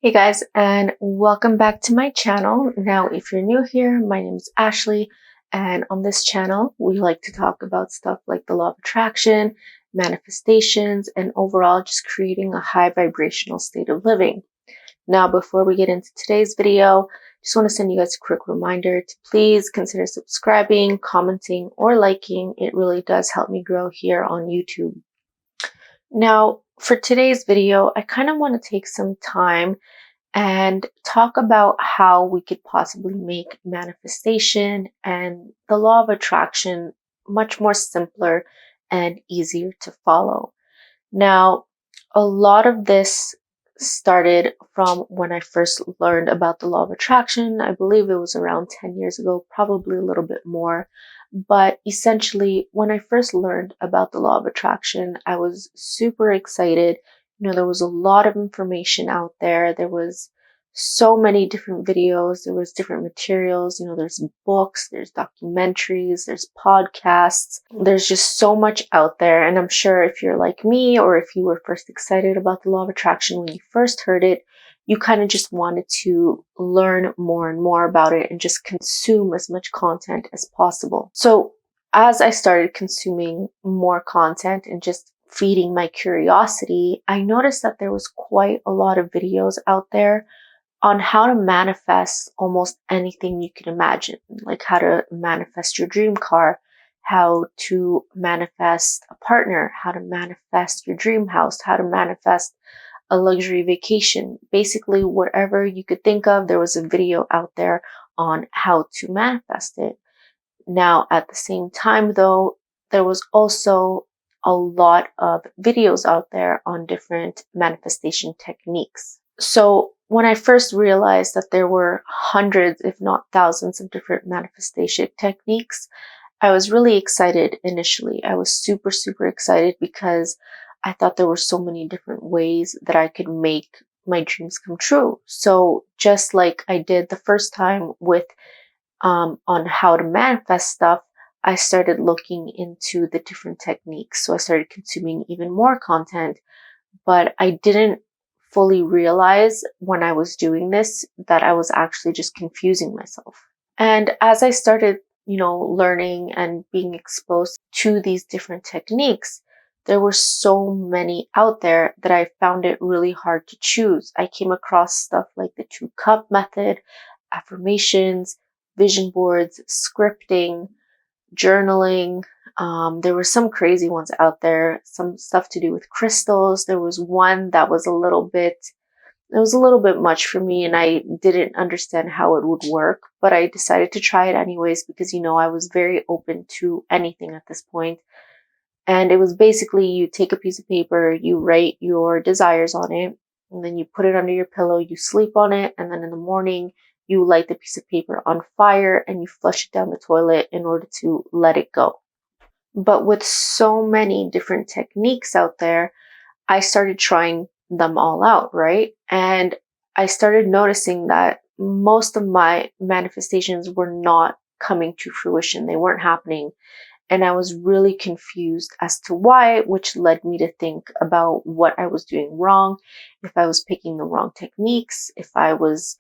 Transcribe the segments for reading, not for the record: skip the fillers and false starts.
Hey guys, and welcome back to my channel. Now, if you're new here, my name is Ashley, and on this channel, we like to talk about stuff like the law of attraction, manifestations, and overall just creating a high vibrational state of living. Now, before we get into today's video, just want to send you guys a quick reminder to please consider subscribing, commenting, or liking. It really does help me grow here on YouTube. Now, for today's video, I kind of want to take some time and talk about how we could possibly make manifestation and the law of attraction much more simpler and easier to follow. Now, a lot of this started from when I first learned about the law of attraction. I believe it was around 10 years ago, probably a little bit more. But essentially, when I first learned about the law of attraction, I was super excited. There was a lot of information out there. There was so many different videos. There was different materials. There's books, there's documentaries, there's podcasts. There's just so much out there. And I'm sure if you're like me, or if you were first excited about the law of attraction when you first heard it, you kind of just wanted to learn more and more about it and just consume as much content as possible. So as I started consuming more content and just feeding my curiosity, I noticed that there was quite a lot of videos out there on how to manifest almost anything you can imagine, like how to manifest your dream car, how to manifest a partner, how to manifest your dream house, how to manifest a luxury vacation. Basically, whatever you could think of, there was a video out there on how to manifest it. Now, at the same time, though, there was also a lot of videos out there on different manifestation techniques. So when I first realized that there were hundreds, if not thousands, of different manifestation techniques, I was really excited initially. I was super, super excited because I thought there were so many different ways that I could make my dreams come true. So just like I did the first time with on how to manifest stuff, I started looking into the different techniques. So I started consuming even more content, but I didn't fully realize when I was doing this that I was actually just confusing myself. And as I started, learning and being exposed to these different techniques, there were so many out there that I found it really hard to choose. I came across stuff like the 2 cup method, affirmations, vision boards, scripting, journaling. There were some crazy ones out there, some stuff to do with crystals. There was one that was a little bit much for me, and I didn't understand how it would work, but I decided to try it anyways because, I was very open to anything at this point. And it was basically you take a piece of paper, you write your desires on it, and then you put it under your pillow, you sleep on it, and then in the morning, you light the piece of paper on fire and you flush it down the toilet in order to let it go. But with so many different techniques out there, I started trying them all out, right? And I started noticing that most of my manifestations were not coming to fruition. They weren't happening. And I was really confused as to why, which led me to think about what I was doing wrong, if I was picking the wrong techniques, if I was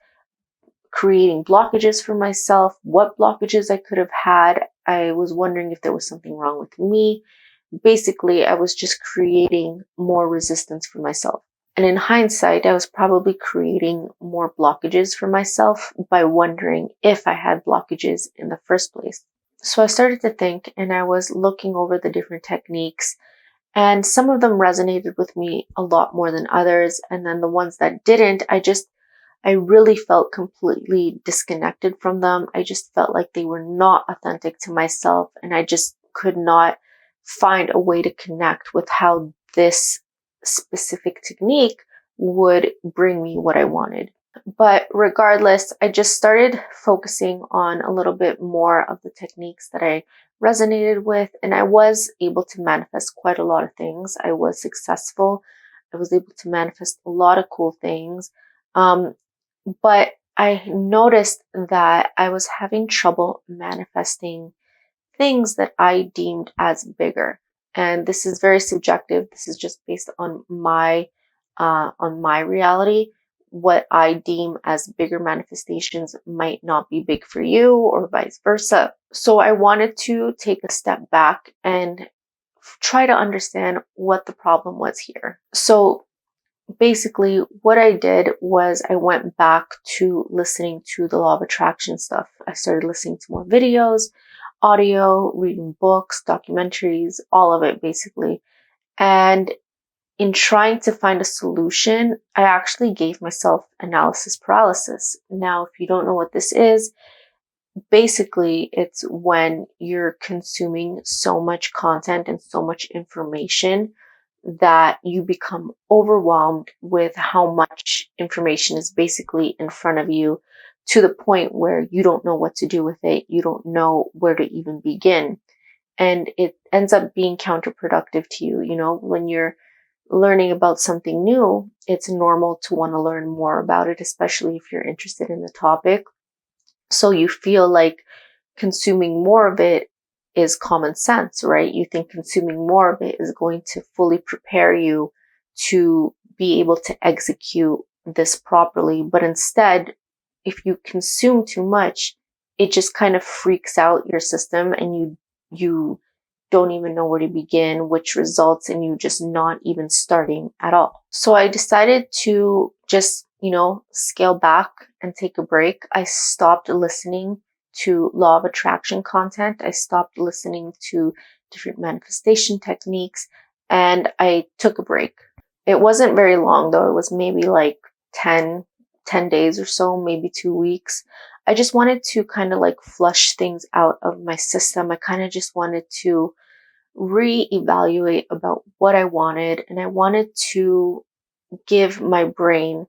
creating blockages for myself, what blockages I could have had. I was wondering if there was something wrong with me. Basically, I was just creating more resistance for myself. And in hindsight, I was probably creating more blockages for myself by wondering if I had blockages in the first place. So I started to think, and I was looking over the different techniques, and some of them resonated with me a lot more than others. And then the ones that didn't, I really felt completely disconnected from them. I just felt like they were not authentic to myself, and I just could not find a way to connect with how this specific technique would bring me what I wanted. But regardless, I just started focusing on a little bit more of the techniques that I resonated with, and I was able to manifest quite a lot of things. I was successful. I was able to manifest a lot of cool things. But I noticed that I was having trouble manifesting things that I deemed as bigger. And this is very subjective. This is just based on my reality. what I deem as bigger manifestations might not be big for you, or vice versa. So I wanted to take a step back and try to understand what the problem was here. So basically, what I did was I went back to listening to the law of attraction stuff. I started listening to more videos, audio, reading books, documentaries, all of it basically. And in trying to find a solution, I actually gave myself analysis paralysis. Now, if you don't know what this is, basically it's when you're consuming so much content and so much information that you become overwhelmed with how much information is basically in front of you, to the point where you don't know what to do with it. You don't know where to even begin. And it ends up being counterproductive to you. You know, when you're learning about something new, it's normal to want to learn more about it, especially if you're interested in the topic. So you feel like consuming more of it is common sense, right? You think consuming more of it is going to fully prepare you to be able to execute this properly. But instead, if you consume too much, it just kind of freaks out your system, and you don't even know where to begin, which results in you just not even starting at all. So I decided to just, scale back and take a break. I stopped listening to law of attraction content. I stopped listening to different manifestation techniques, and I took a break. It wasn't very long though. It was maybe like 10 days or so, maybe 2 weeks. I just wanted to kind of like flush things out of my system. I kind of just wanted to reevaluate about what I wanted, and I wanted to give my brain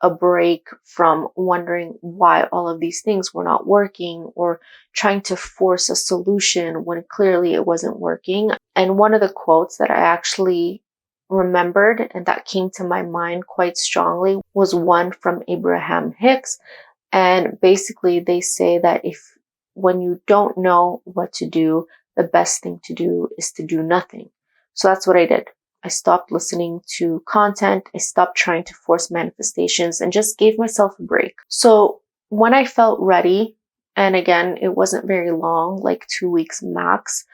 a break from wondering why all of these things were not working, or trying to force a solution when clearly it wasn't working. And one of the quotes that I actually remembered and that came to my mind quite strongly was one from Abraham Hicks. And basically they say that when you don't know what to do, the best thing to do is to do nothing. So that's what I did. I stopped listening to content. I stopped trying to force manifestations and just gave myself a break. So when I felt ready, and again, it wasn't very long, like 2 weeks max,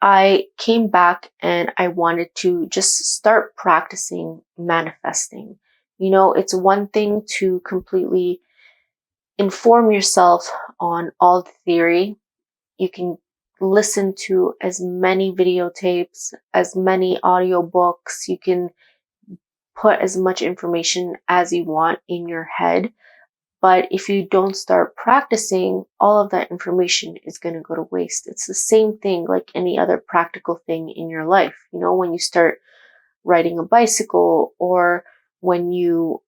I came back and I wanted to just start practicing manifesting. It's one thing to completely inform yourself on all the theory. You can listen to as many videotapes, as many audiobooks. You can put as much information as you want in your head. But if you don't start practicing, all of that information is going to go to waste. It's the same thing like any other practical thing in your life. When you start riding a bicycle, or when you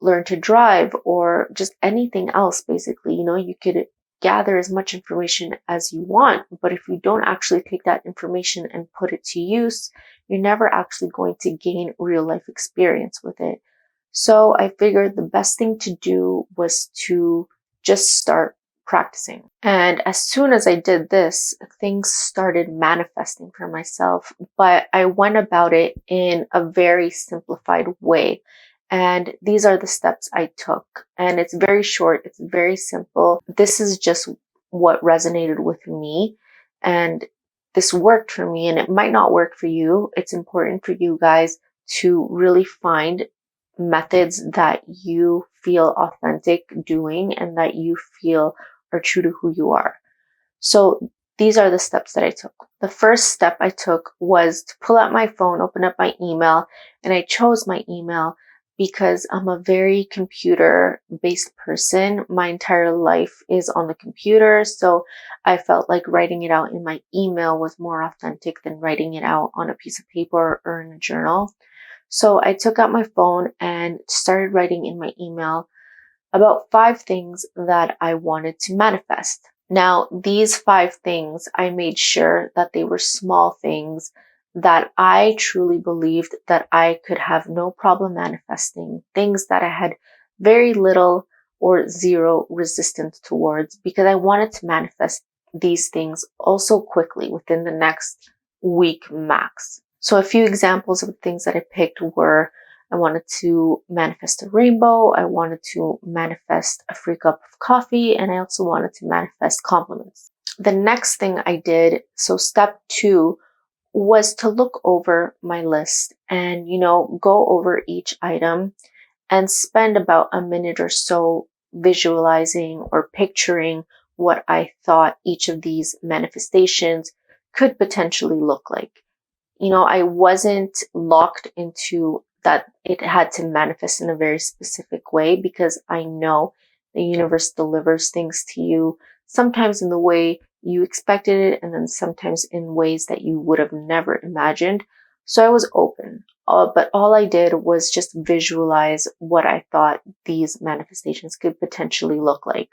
learn to drive, or just anything else, basically, you could gather as much information as you want, but if you don't actually take that information and put it to use, you're never actually going to gain real life experience with it. So I figured the best thing to do was to just start practicing. And as soon as I did this, things started manifesting for myself, but I went about it in a very simplified way. And these are the steps I took. And it's very short. It's very simple. This is just what resonated with me. And this worked for me, and it might not work for you. It's important for you guys to really find methods that you feel authentic doing and that you feel are true to who you are. So these are the steps that I took. The first step I took was to pull out my phone, open up my email, and I chose my email because I'm a very computer-based person. My entire life is on the computer, so I felt like writing it out in my email was more authentic than writing it out on a piece of paper or in a journal. So I took out my phone and started writing in my email about 5 things that I wanted to manifest. Now, these 5 things, I made sure that they were small things that I truly believed that I could have no problem manifesting, things that I had very little or zero resistance towards, because I wanted to manifest these things also quickly within the next week max. So a few examples of the things that I picked were I wanted to manifest a rainbow. I wanted to manifest a free cup of coffee. And I also wanted to manifest compliments. The next thing I did, so step 2, was to look over my list and, go over each item and spend about a minute or so visualizing or picturing what I thought each of these manifestations could potentially look like. I wasn't locked into that it had to manifest in a very specific way, because I know the universe delivers things to you sometimes in the way you expected it, and then sometimes in ways that you would have never imagined. So I was open. But all I did was just visualize what I thought these manifestations could potentially look like.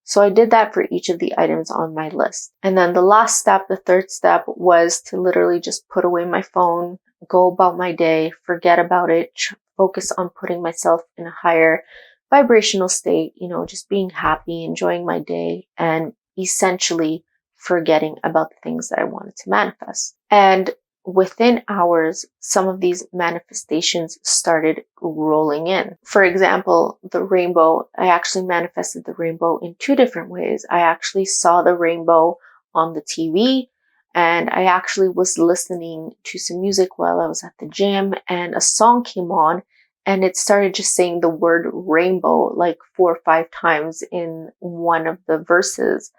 So I did that for each of the items on my list. And then the last step, the third step, was to literally just put away my phone, go about my day, forget about it, focus on putting myself in a higher vibrational state, just being happy, enjoying my day, and essentially forgetting about the things that I wanted to manifest. And within hours, some of these manifestations started rolling in. For example, the rainbow, I actually manifested the rainbow in 2 different ways. I actually saw the rainbow on the TV, and I actually was listening to some music while I was at the gym, and a song came on, and it started just saying the word rainbow like 4 or 5 times in one of the verses.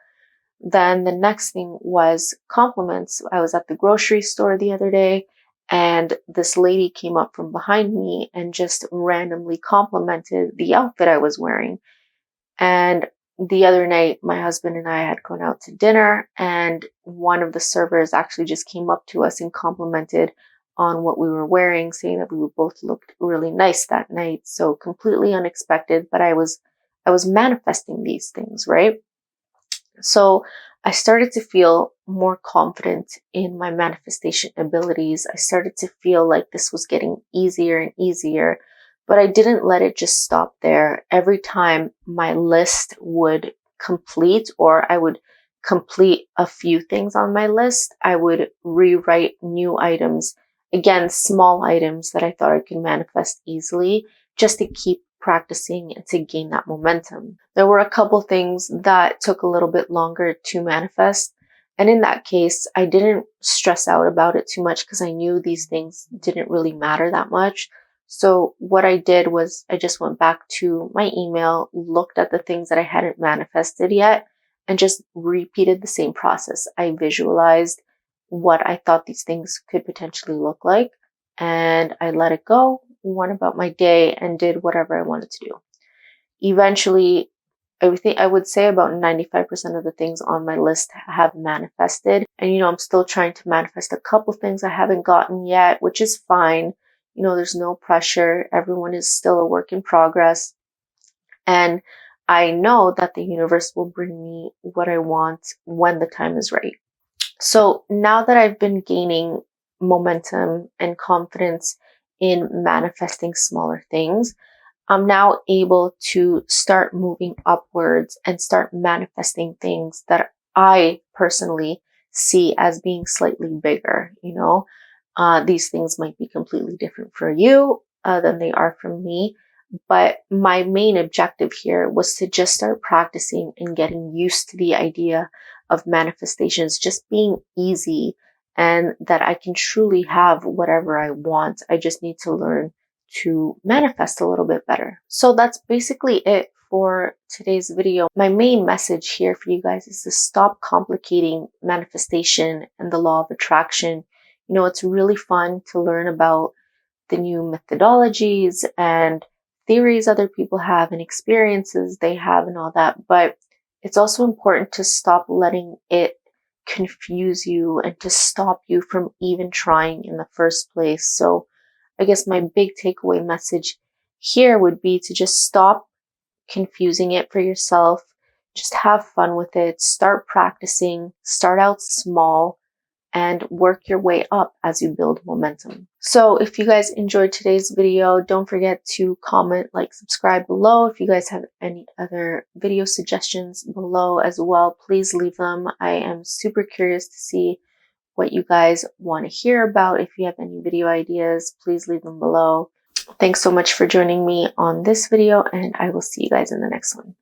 Then the next thing was compliments. I was at the grocery store the other day, and this lady came up from behind me and just randomly complimented the outfit I was wearing. And the other night, my husband and I had gone out to dinner, and one of the servers actually just came up to us and complimented on what we were wearing, saying that we both looked really nice that night. So completely unexpected, but I was manifesting these things, right? So I started to feel more confident in my manifestation abilities. I started to feel like this was getting easier and easier, but I didn't let it just stop there. Every time my list would complete, or I would complete a few things on my list, I would rewrite new items, again, small items that I thought I could manifest easily, just to keep practicing and to gain that momentum. There were a couple things that took a little bit longer to manifest. And in that case, I didn't stress out about it too much because I knew these things didn't really matter that much. So what I did was I just went back to my email, looked at the things that I hadn't manifested yet, and just repeated the same process. I visualized what I thought these things could potentially look like, and I let it go, went about my day, and did whatever I wanted to do. Eventually, I would say about 95% of the things on my list have manifested. And, I'm still trying to manifest a couple things I haven't gotten yet, which is fine. There's no pressure. Everyone is still a work in progress. And I know that the universe will bring me what I want when the time is right. So now that I've been gaining momentum and confidence in manifesting smaller things, I'm now able to start moving upwards and start manifesting things that I personally see as being slightly bigger. These things might be completely different for you than they are for me. But my main objective here was to just start practicing and getting used to the idea of manifestations just being easy, and that I can truly have whatever I want. I just need to learn to manifest a little bit better. So that's basically it for today's video. My main message here for you guys is to stop complicating manifestation and the law of attraction. It's really fun to learn about the new methodologies and theories other people have and experiences they have and all that, but it's also important to stop letting it confuse you and to stop you from even trying in the first place. So I guess my big takeaway message here would be to just stop confusing it for yourself. Just have fun with it. Start practicing. Start out small and work your way up as you build momentum. So if you guys enjoyed today's video, don't forget to comment, like, subscribe below. If you guys have any other video suggestions below as well, please leave them. I am super curious to see what you guys want to hear about. If you have any video ideas, please leave them below. Thanks so much for joining me on this video, and I will see you guys in the next one.